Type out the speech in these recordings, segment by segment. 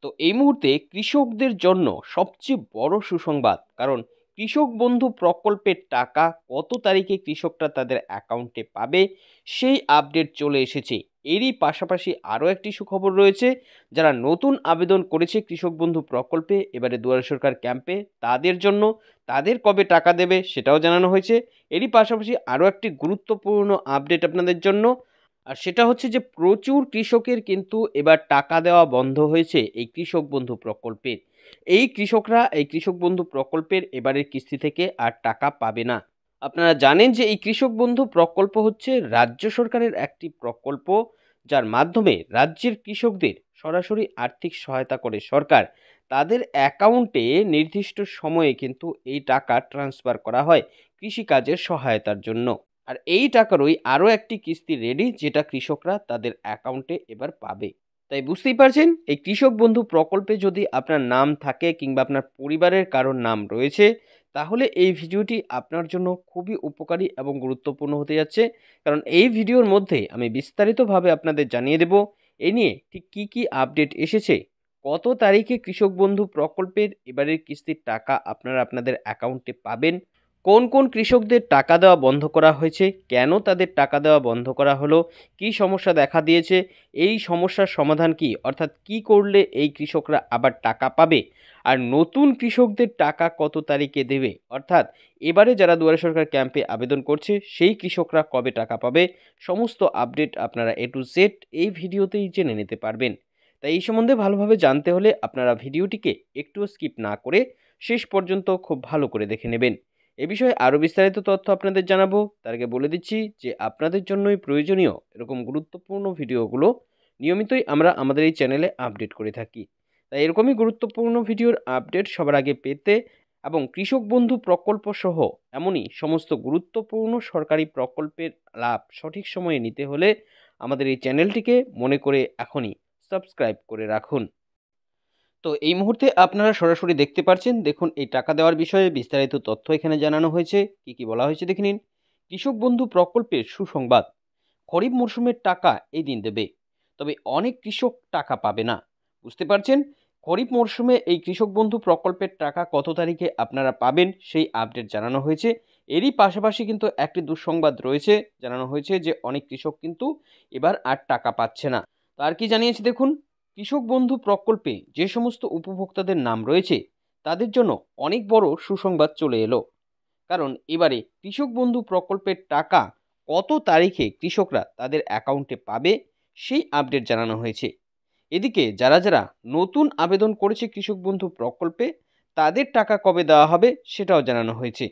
তো এই মুহূর্তে কৃষকদের জন্য সবচেয়ে বড় সুসংবাদ, কারণ কৃষক বন্ধু প্রকল্পের টাকা কত তারিখে কৃষকরা তাদের অ্যাকাউন্টে পাবে সেই আপডেট চলে এসেছে। এরই পাশাপাশি আরও একটি সুখবর রয়েছে, যারা নতুন আবেদন করেছে কৃষক বন্ধু প্রকল্পে এবারে দুয়ারে সরকার ক্যাম্পে, তাদের জন্য তাদের কবে টাকা দেবে সেটাও জানানো হয়েছে। এরই পাশাপাশি আরও একটি গুরুত্বপূর্ণ আপডেট আপনাদের জন্য, আর সেটা হচ্ছে যে প্রচুর কৃষকের কিন্তু এবার টাকা দেওয়া বন্ধ হয়েছে এই কৃষক বন্ধু প্রকল্পের। এই কৃষকরা এই কৃষক বন্ধু প্রকল্পের এবারের কিস্তি থেকে আর টাকা পাবে না। আপনারা জানেন যে এই কৃষক বন্ধু প্রকল্প হচ্ছে রাজ্য সরকারের একটি প্রকল্প, যার মাধ্যমে রাজ্যের কৃষকদের সরাসরি আর্থিক সহায়তা করে সরকার। তাদের অ্যাকাউন্টে নির্দিষ্ট সময়ে কিন্তু এই টাকা ট্রান্সফার করা হয় কৃষিকাজের সহায়তার জন্য। আর এই টাকারই আরও একটি কিস্তি রেডি, যেটা কৃষকরা তাদের অ্যাকাউন্টে এবার পাবে। তাই বুঝতেই পারছেন, এই কৃষক বন্ধু প্রকল্পে যদি আপনার নাম থাকে কিংবা আপনার পরিবারের কারোর নাম রয়েছে, তাহলে এই ভিডিওটি আপনার জন্য খুবই উপকারী এবং গুরুত্বপূর্ণ হতে যাচ্ছে। কারণ এই ভিডিওর মধ্যে আমি বিস্তারিতভাবে আপনাদের জানিয়ে দেব এ নিয়ে ঠিক কী কী আপডেট এসেছে, কত তারিখে কৃষক বন্ধু প্রকল্পের এবারের কিস্তির টাকা আপনারা আপনাদের অ্যাকাউন্টে পাবেন, কোন কোন কৃষকদের টাকা দেওয়া বন্ধ করা হয়েছে, কেন তাদের টাকা দেওয়া বন্ধ করা হলো, কী সমস্যা দেখা দিয়েছে, এই সমস্যার সমাধান কী, অর্থাৎ কী করলে এই কৃষকরা আবার টাকা পাবে, আর নতুন কৃষকদের টাকা কত তারিখে দেবে, অর্থাৎ এবারে যারা দুয়ারে সরকার ক্যাম্পে আবেদন করছে সেই কৃষকরা কবে টাকা পাবে, সমস্ত আপডেট আপনারা A to Z এই ভিডিওতেই জেনে নিতে পারবেন। তাই এই সম্বন্ধে ভালোভাবে জানতে হলে আপনারা ভিডিওটিকে একটুও স্কিপ না করে শেষ পর্যন্ত খুব ভালো করে দেখে নেবেন। এ বিষয়ে আরও বিস্তারিত তথ্য আপনাদের জানাবো, তার আগে বলে দিচ্ছি যে আপনাদের জন্যই প্রয়োজনীয় এরকম গুরুত্বপূর্ণ ভিডিওগুলো নিয়মিতই আমরা আমাদের এই চ্যানেলে আপডেট করে থাকি। তাই এরকমই গুরুত্বপূর্ণ ভিডিওর আপডেট সবার আগে পেতে এবং কৃষক বন্ধু প্রকল্প সহ এমনই সমস্ত গুরুত্বপূর্ণ সরকারি প্রকল্পের লাভ সঠিক সময়ে নিতে হলে আমাদের এই চ্যানেলটিকে মনে করে এখনই সাবস্ক্রাইব করে রাখুন। তো এই মুহূর্তে আপনারা সরাসরি দেখতে পাচ্ছেন, দেখুন এই টাকা দেওয়ার বিষয়ে বিস্তারিত তথ্য এখানে জানানো হয়েছে। কি কি বলা হয়েছে দেখে নিন। কৃষক বন্ধু প্রকল্পের সুসংবাদ, খরিফ মরশুমের টাকা এই দিন দেবে, তবে অনেক কৃষক টাকা পাবে না। বুঝতে পারছেন, খরিফ মরশুমে এই কৃষক বন্ধু প্রকল্পের টাকা কত তারিখে আপনারা পাবেন সেই আপডেট জানানো হয়েছে। এরই পাশাপাশি কিন্তু একটি দুঃসংবাদ রয়েছে, জানানো হয়েছে যে অনেক কৃষক কিন্তু এবার আর টাকা পাচ্ছে না। তো আর কি জানিয়েছে দেখুন, কৃষক বন্ধু প্রকল্পে যে সমস্ত উপভোক্তাদের নাম রয়েছে তাদের জন্য অনেক বড় সুসংবাদ চলে এলো। কারণ এবারে কৃষক বন্ধু প্রকল্পের টাকা কত তারিখে কৃষকরা তাদের অ্যাকাউন্টে পাবে সেই আপডেট জানানো হয়েছে। এদিকে যারা যারা নতুন আবেদন করেছে কৃষক বন্ধু প্রকল্পে তাদের টাকা কবে দেওয়া হবে সেটাও জানানো হয়েছে।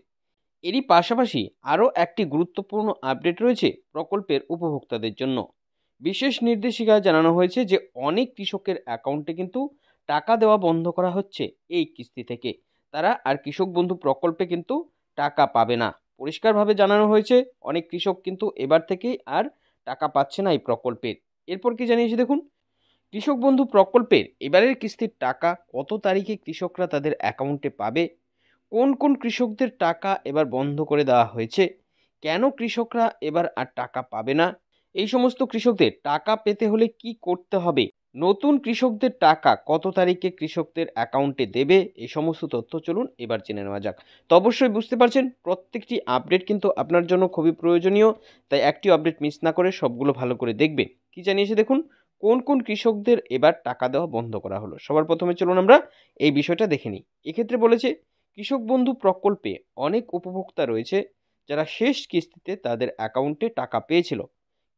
এরই পাশাপাশি আরও একটি গুরুত্বপূর্ণ আপডেট রয়েছে প্রকল্পের উপভোক্তাদের জন্য। বিশেষ নির্দেশিকায় জানানো হয়েছে যে অনেক কৃষকের অ্যাকাউন্টে কিন্তু টাকা দেওয়া বন্ধ করা হচ্ছে এই কিস্তি থেকে। তারা আর কৃষক বন্ধু প্রকল্পে কিন্তু টাকা পাবে না। পরিষ্কারভাবে জানানো হয়েছে অনেক কৃষক কিন্তু এবার থেকে আর টাকা পাচ্ছে না এই প্রকল্পের। এরপর কি জানিয়েছে দেখুন, কৃষক বন্ধু প্রকল্পের এবারের কিস্তির টাকা কত তারিখে কৃষকরা তাদের অ্যাকাউন্টে পাবে, কোন কোন কৃষকদের টাকা এবার বন্ধ করে দেওয়া হয়েছে, কেন কৃষকরা এবার আর টাকা পাবে না, এই সমস্ত কৃষকদের টাকা পেতে হলে কি করতে হবে, নতুন কৃষকদের টাকা কত তারিখে কৃষকদের অ্যাকাউন্টে দেবে, এই সমস্ত তথ্য চলুন এবার জেনে নেওয়া যাক। তো অবশ্যই বুঝতে পারছেন প্রত্যেকটি আপডেট কিন্তু আপনার জন্য খুবই প্রয়োজনীয়, তাই একটি আপডেট মিস না করে সবগুলো ভালো করে দেখবেন। কি জানিয়েছে দেখুন, কোন কোন কৃষকদের এবার টাকা দেওয়া বন্ধ করা হলো। সবার প্রথমে চলুন আমরা এই বিষয়টা দেখে নিই। এক্ষেত্রে বলেছে কৃষক বন্ধু প্রকল্পে অনেক উপভোক্তা রয়েছে যারা শেষ কিস্তিতে তাদের অ্যাকাউন্টে টাকা পেয়েছিল,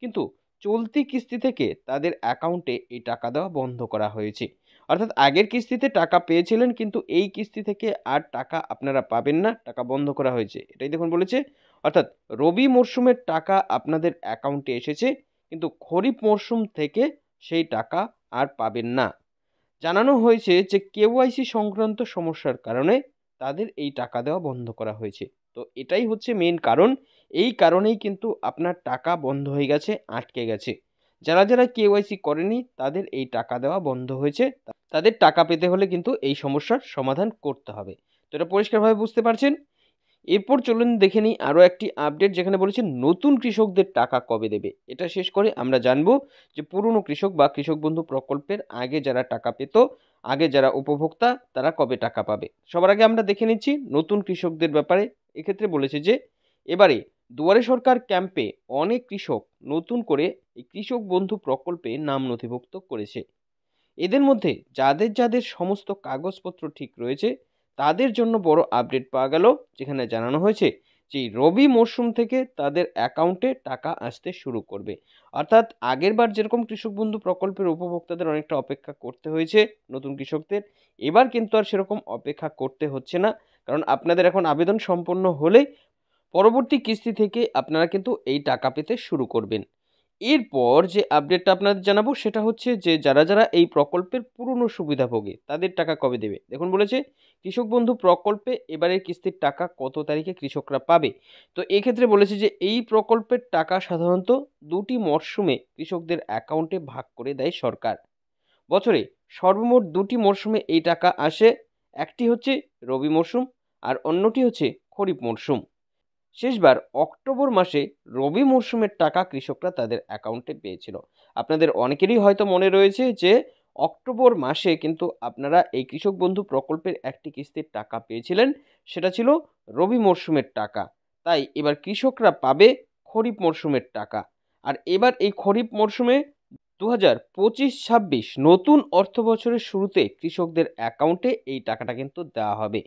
কিন্তু চলতি কিস্তি থেকে তাদের অ্যাকাউন্টে এই টাকা দেওয়া বন্ধ করা হয়েছে। অর্থাৎ আগের কিস্তিতে টাকা পেয়েছিলেন কিন্তু এই কিস্তি থেকে আর টাকা আপনারা পাবেন না, টাকা বন্ধ করা হয়েছে, এটাই দেখুন বলেছে। অর্থাৎ রবি মরশুমের টাকা আপনাদের অ্যাকাউন্টে এসেছে, কিন্তু খরিফ মরশুম থেকে সেই টাকা আর পাবেন না। জানানো হয়েছে যে কেওয়াইসি সংক্রান্ত সমস্যার কারণে তাদের এই টাকা দেওয়া বন্ধ করা হয়েছে। তো এটাই হচ্ছে মেন কারণ, এই কারণেই কিন্তু আপনার টাকা বন্ধ হয়ে গেছে, আটকে গেছে। যারা যারা কেওয়াইসি করেনি তাদের এই টাকা দেওয়া বন্ধ হয়েছে, তাদের টাকা পেতে হলে কিন্তু এই সমস্যার সমাধান করতে হবে। তো এটা পরিষ্কারভাবে বুঝতে পারছেন। এরপর চলুন দেখে নিই আরও একটি আপডেট, যেখানে বলেছে নতুন কৃষকদের টাকা কবে দেবে। এটা শেষ করে আমরা জানবো যে পুরনো কৃষক বা কৃষক বন্ধু প্রকল্পের আগে যারা টাকা পেত, আগে যারা উপভোক্তা, তারা কবে টাকা পাবে। সবার আগে আমরা দেখে নিচ্ছি নতুন কৃষকদের ব্যাপারে। এক্ষেত্রে বলেছে যে এবারে দুয়ারে সরকার ক্যাম্পে অনেক কৃষক নতুন করে এই কৃষক বন্ধু প্রকল্পে নাম নথিভুক্ত করেছে। এদের মধ্যে যাদের যাদের সমস্ত কাগজপত্র ঠিক রয়েছে তাদের জন্য বড় আপডেট পাওয়া গেল, যেখানে জানানো হয়েছে যে রবি মরশুম থেকে তাদের অ্যাকাউন্টে টাকা আসতে শুরু করবে। অর্থাৎ আগেরবার যেরকম কৃষক বন্ধু প্রকল্পের উপভোক্তাদের অনেকটা অপেক্ষা করতে হয়েছে নতুন কৃষকদের, এবার কিন্তু আর সেরকম অপেক্ষা করতে হচ্ছে না। কারণ আপনাদের এখন আবেদন সম্পন্ন হলেই পরবর্তী কিস্তি থেকে আপনারা কিন্তু এই টাকা পেতে শুরু করবেন। এরপর যে আপডেটটা আপনাদের জানাবো সেটা হচ্ছে যে যারা যারা এই প্রকল্পের পুরনো সুবিধাভোগী তাদের টাকা কবে দেবে। দেখুন বলেছে কৃষক বন্ধু প্রকল্পে এবারের কিস্তির টাকা কত তারিখে কৃষকরা পাবে। তো এক্ষেত্রে বলেছে যে এই প্রকল্পের টাকা সাধারণত দুটি মরশুমে কৃষকদের অ্যাকাউন্টে ভাগ করে দেয় সরকার। বছরে সর্বমোট দুটি মরশুমে এই টাকা আসে, একটি হচ্ছে রবি মরশুম আর অন্যটি হচ্ছে খরিফ মরশুম। শেষবার অক্টোবর মাসে রবি মরশুমের টাকা কৃষকরা তাদের অ্যাকাউন্টে পেয়েছিল। আপনাদের অনেকেরই হয়তো মনে রয়েছে যে অক্টোবর মাসে কিন্তু আপনারা এই কৃষক বন্ধু প্রকল্পের একটি কিস্তির টাকা পেয়েছিলেন, সেটা ছিল রবি মরশুমের টাকা। তাই এবার কৃষকরা পাবে খরিফ মরশুমের টাকা। আর এবার এই খরিফ মরশুমে 2025-26 নতুন অর্থ বছরের শুরুতে কৃষকদের অ্যাকাউন্টে এই টাকাটা কিন্তু দেওয়া হবে।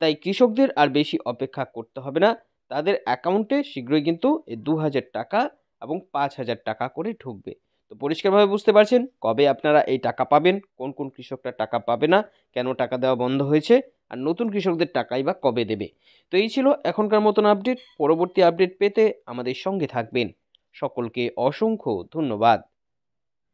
তাই কৃষকদের আর বেশি অপেক্ষা করতে হবে না, তাদের অ্যাকাউন্টে শীঘ্রই কিন্তু এই 2000 টাকা এবং 5000 টাকা করে ঢুকবে। তো পরিষ্কারভাবে বুঝতে পারছেন কবে আপনারা এই টাকা পাবেন, কোন কোন কৃষকরা টাকা পাবে না, কেন টাকা দেওয়া বন্ধ হয়েছে, আর নতুন কৃষকদের টাকাই বা কবে দেবে। তো এই ছিল এখনকার মতন আপডেট। পরবর্তী আপডেট পেতে আমাদের সঙ্গে থাকবেন। সকলকে অসংখ্য ধন্যবাদ।